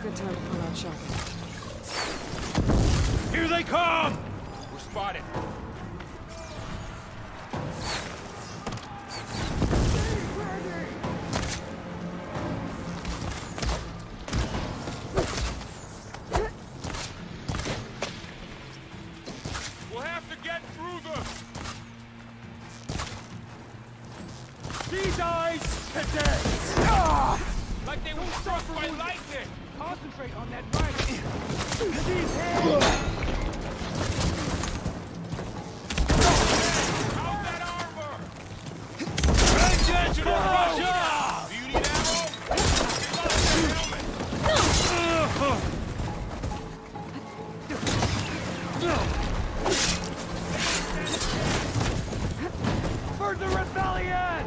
Good time to pull out shotgun. Here they come! We're spotted. We'll have to get through them! These eyes today! Like they were struck by lightning! Concentrate on that right! These hands! How's that armor? Vengeance for Russia! Do you need ammo? For the rebellion!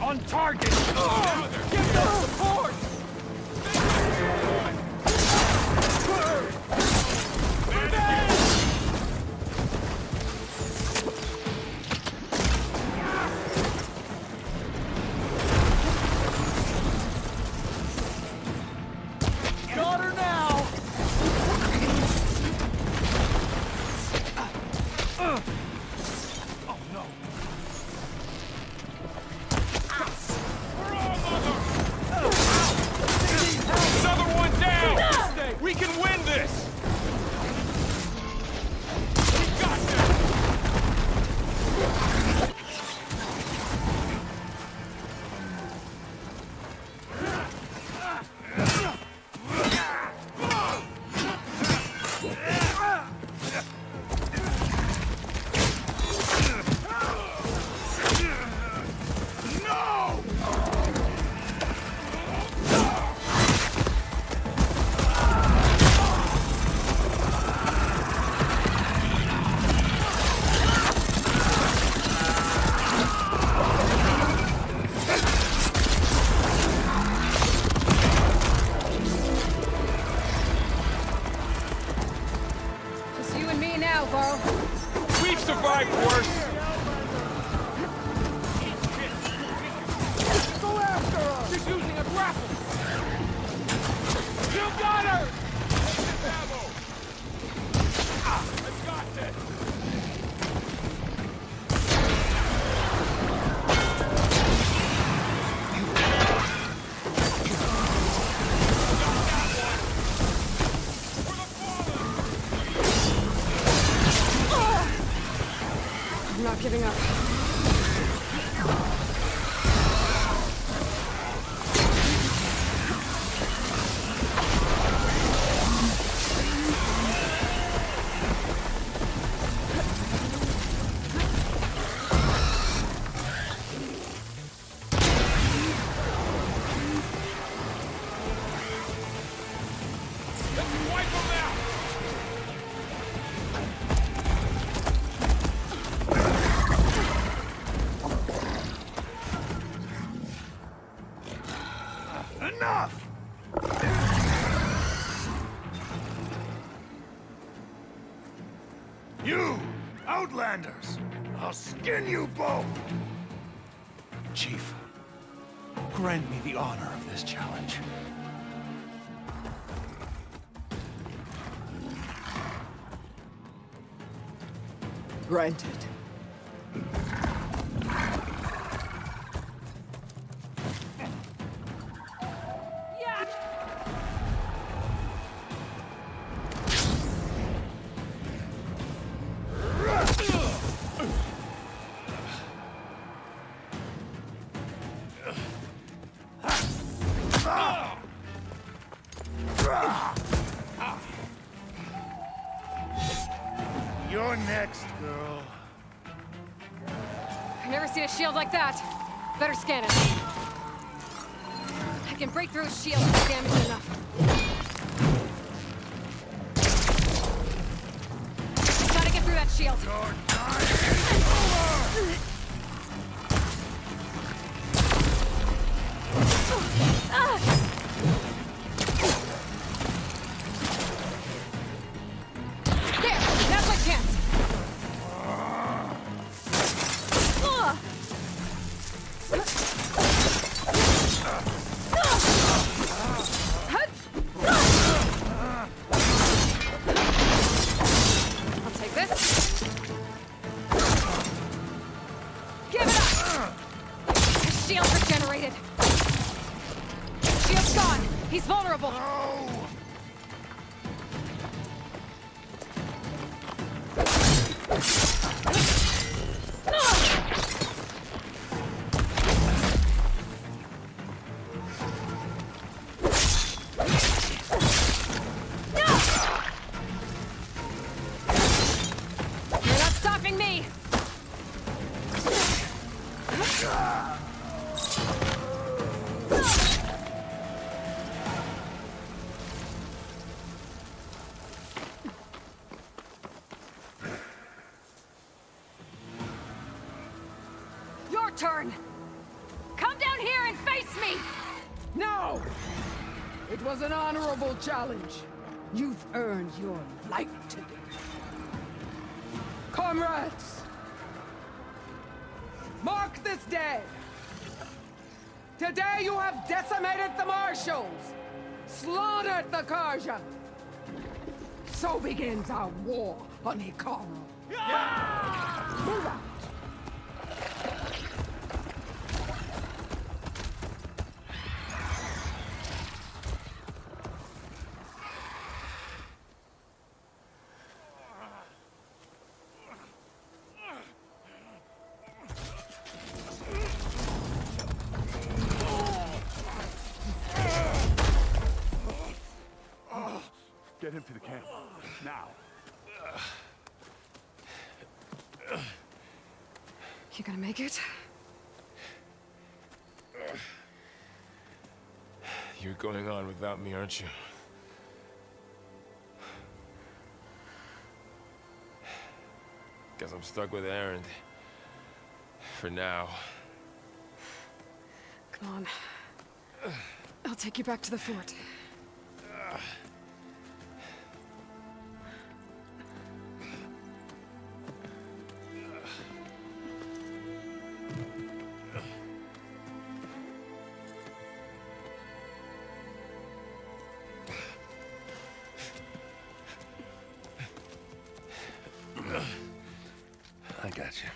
On target! Give them support! Got her now! Oh no! Another one down! We can win this! We got this! Just you and me now, Varl. We've survived worse! Go after her! She's using a grapple! You got her! I got this! I'm not giving up. Let's wipe them out! Enough! You, Outlanders! I'll skin you both! Chief, grant me the honor of this challenge. Granted. You're next, girl. I've never seen a shield like that. Better scan it. I can break through a shield if it's damaged enough. Gotta get through that shield. There! That's my chance! I'll take this. Give it up! His shield regenerated. Shield's gone. He's vulnerable. You're not stopping me! go! It was an honorable challenge. You've earned your life today. Comrades! Mark this day! Today you have decimated the Marshals! Slaughtered the Karja! So begins our war on Hekarro. Move out! Get him to the camp. Now. You gonna make it? You're going on without me, aren't you? Guess I'm stuck with Erend. For now. Come on. I'll take you back to the fort. I got you.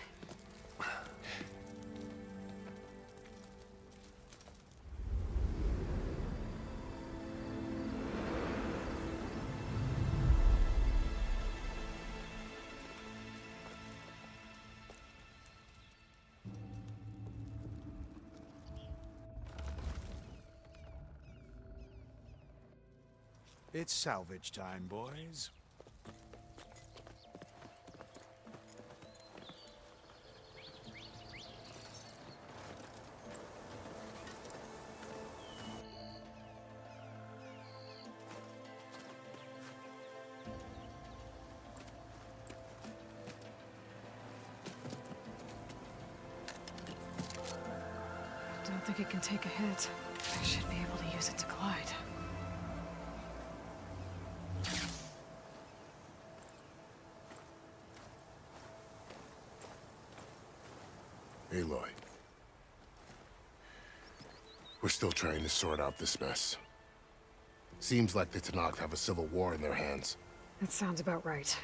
It's salvage time, boys. I don't think it can take a hit. I should be able to use it to glide. Aloy. We're still trying to sort out this mess. Seems like the Tenakth have a civil war in their hands. That sounds about right.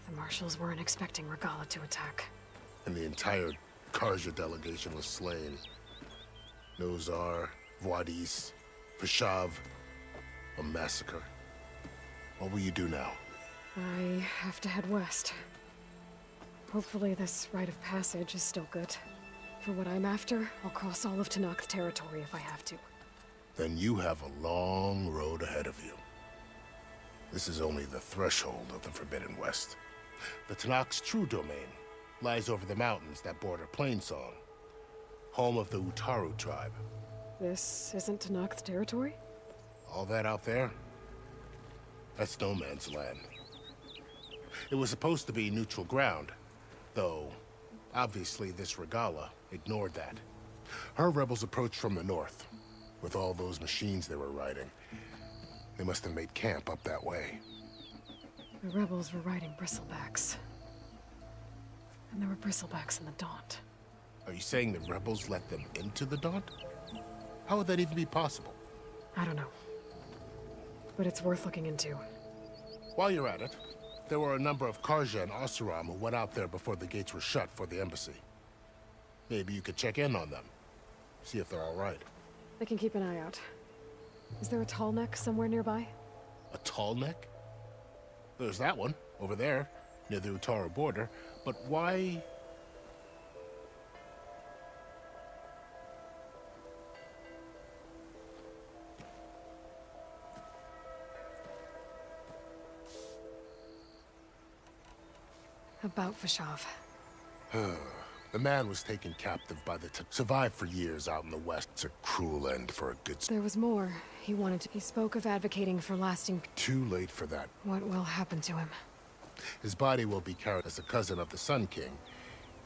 The Marshals weren't expecting Regalla to attack. And the entire Karja delegation was slain. Nozar, Vuadis, Vashav, a massacre. What will you do now? I have to head west. Hopefully this rite of passage is still good. For what I'm after, I'll cross all of Tenakth territory if I have to. Then you have a long road ahead of you. This is only the threshold of the Forbidden West. The Tenakth's true domain lies over the mountains that border Plainsong, home of the Utaru tribe. This isn't Tenakth territory? All that out there? That's no man's land. It was supposed to be neutral ground, though obviously this Regalla ignored that. Her rebels approached from the north. With all those machines they were riding, they must have made camp up that way. The rebels were riding bristlebacks. And there were bristlebacks in the Daunt. Are you saying the rebels let them into the Daunt? How would that even be possible? I don't know. But it's worth looking into. While you're at it, there were a number of Karja and Oseram who went out there before the gates were shut for the embassy. Maybe you could check in on them. See if they're all right. I can keep an eye out. Is there a tall neck somewhere nearby? A tall neck? There's that one, over there, near the Utaru border. But why... About Vashav. The man was taken captive by the survived for years out in the west. It's a cruel end for a good... There was more. He spoke of advocating for lasting... Too late for that. What will happen to him? His body will be carried as a cousin of the Sun King.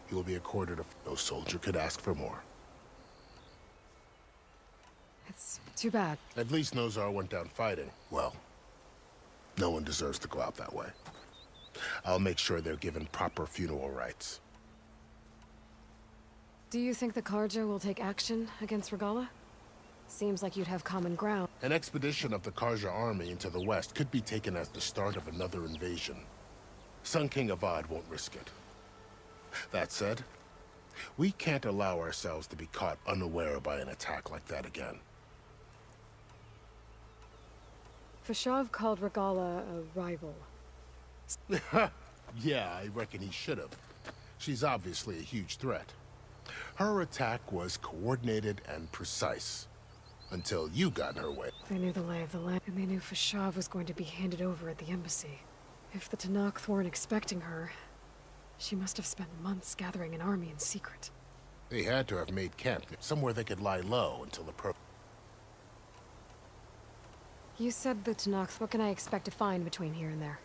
He will be accorded a... No soldier could ask for more. It That's too bad. At least Nozar went down fighting. Well, no one deserves to go out that way. I'll make sure they're given proper funeral rites. Do you think the Karja will take action against Regalla? Seems like you'd have common ground. An expedition of the Karja army into the west could be taken as the start of another invasion. Sun King Avad won't risk it. That said, we can't allow ourselves to be caught unaware by an attack like that again. Fashav called Regalla a rival. Yeah, I reckon he should have. She's obviously a huge threat. Her attack was coordinated and precise. Until you got in her way. They knew the lay of the land, and they knew Fashav was going to be handed over at the embassy. If the Tenakth weren't expecting her, she must have spent months gathering an army in secret. They had to have made camp somewhere they could lie low until the You said the Tenakth. What can I expect to find between here and there?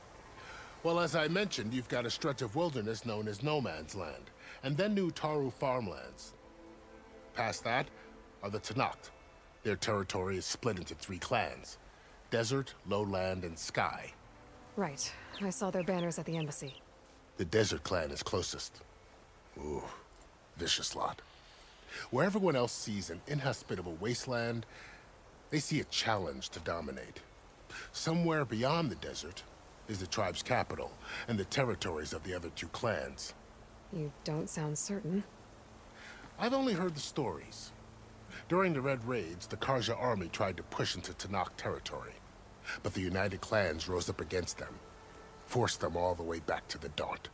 Well, as I mentioned, you've got a stretch of wilderness known as No Man's Land, and then New Taru farmlands. Past that are the Tenakth. Their territory is split into 3 clans: Desert, Lowland, and Sky. Right. I saw their banners at the embassy. The Desert clan is closest. Ooh, vicious lot. Where everyone else sees an inhospitable wasteland, they see a challenge to dominate. Somewhere beyond the desert is the tribe's capital and the territories of the other 2 clans. You don't sound certain. I've only heard the stories. During the Red Raids, the Karja army tried to push into Tenakth territory, but the United Clans rose up against them, forced them all the way back to the Daunt.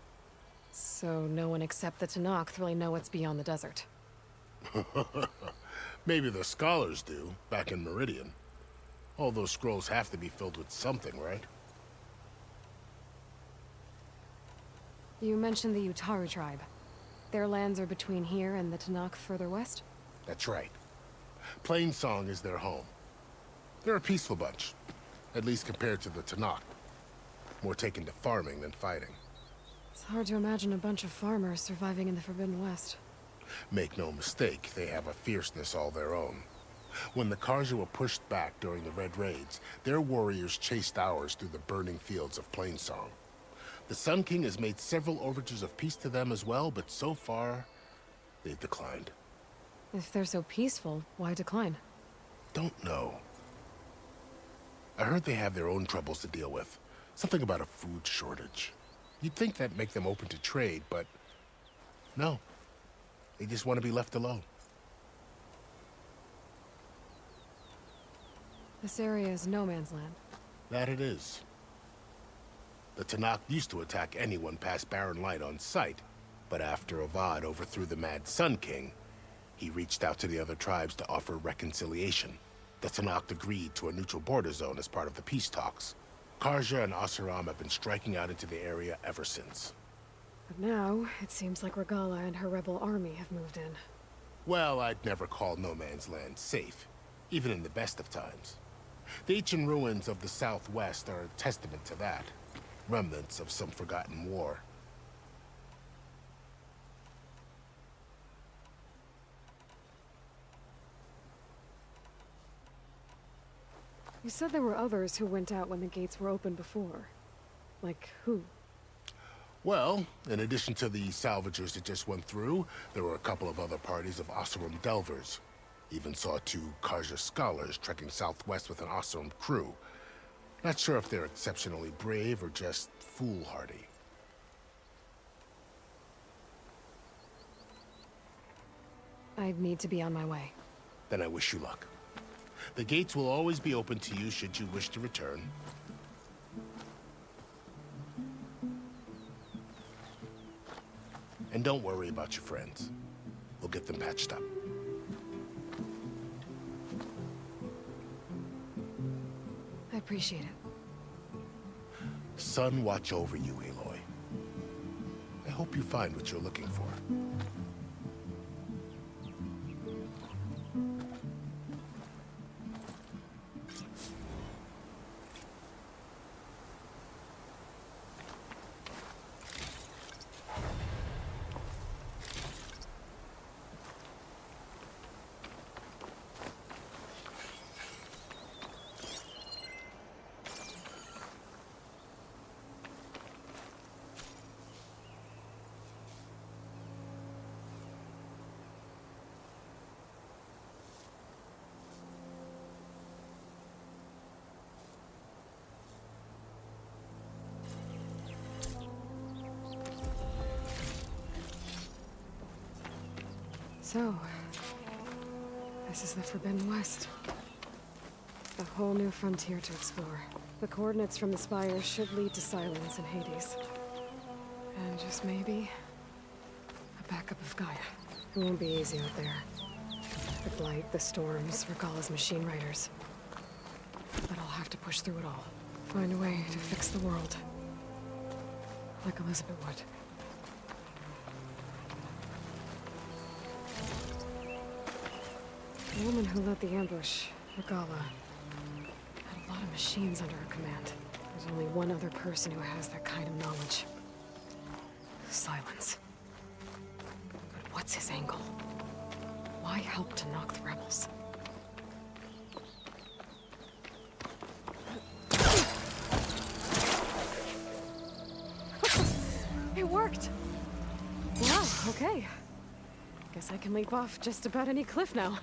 So no one except the Tenakth really know what's beyond the desert. Maybe the scholars do, back in Meridian. All those scrolls have to be filled with something, right? You mentioned the Utaru tribe. Their lands are between here and the Tenakth further west? That's right. Plainsong is their home. They're a peaceful bunch, at least compared to the Tenakth. More taken to farming than fighting. It's hard to imagine a bunch of farmers surviving in the Forbidden West. Make no mistake, they have a fierceness all their own. When the Karja were pushed back during the Red Raids, their warriors chased ours through the burning fields of Plainsong. The Sun King has made several overtures of peace to them as well, but so far, they've declined. If they're so peaceful, why decline? Don't know. I heard they have their own troubles to deal with. Something about a food shortage. You'd think that'd make them open to trade, but no. They just want to be left alone. This area is no man's land. That it is. The Tenakth used to attack anyone past Barren Light on sight, but after Avad overthrew the Mad Sun King, he reached out to the other tribes to offer reconciliation. The Tenakth agreed to a neutral border zone as part of the peace talks. Karja and Oseram have been striking out into the area ever since. But now, it seems like Regalla and her rebel army have moved in. Well, I'd never call No Man's Land safe, even in the best of times. The ancient ruins of the Southwest are a testament to that. Remnants of some forgotten war. You said there were others who went out when the gates were open before. Like who? Well, in addition to the salvagers that just went through, there were a couple of other parties of Oseram Delvers. Even saw 2 Karja scholars trekking southwest with an Oseram crew. Not sure if they're exceptionally brave or just foolhardy. I need to be on my way. Then I wish you luck. The gates will always be open to you should you wish to return. And don't worry about your friends. We'll get them patched up. I appreciate it. Sun watch over you, Aloy. I hope you find what you're looking for. So, this is the Forbidden West. A whole new frontier to explore. The coordinates from the spires should lead to Silence and Hades. And just maybe, a backup of Gaia. It won't be easy out there. The Blight, the Storms, Regalla's machine riders. But I'll have to push through it all. Find a way to fix the world. Like Elizabeth would. The woman who led the ambush, Regalla, had a lot of machines under her command. There's only one other person who has that kind of knowledge. Silence. But what's his angle? Why help to knock the rebels? It worked! Wow, okay. Guess I can leap off just about any cliff now.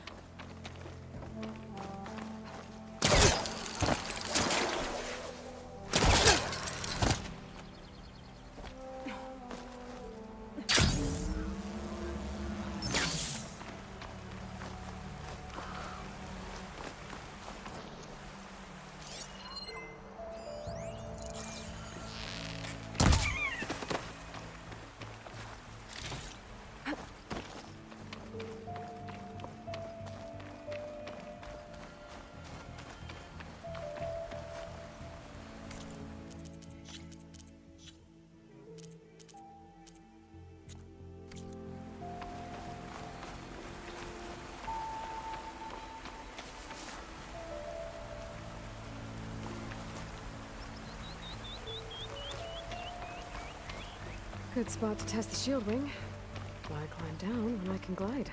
Good spot to test the shield wing. Why climb down when I can glide?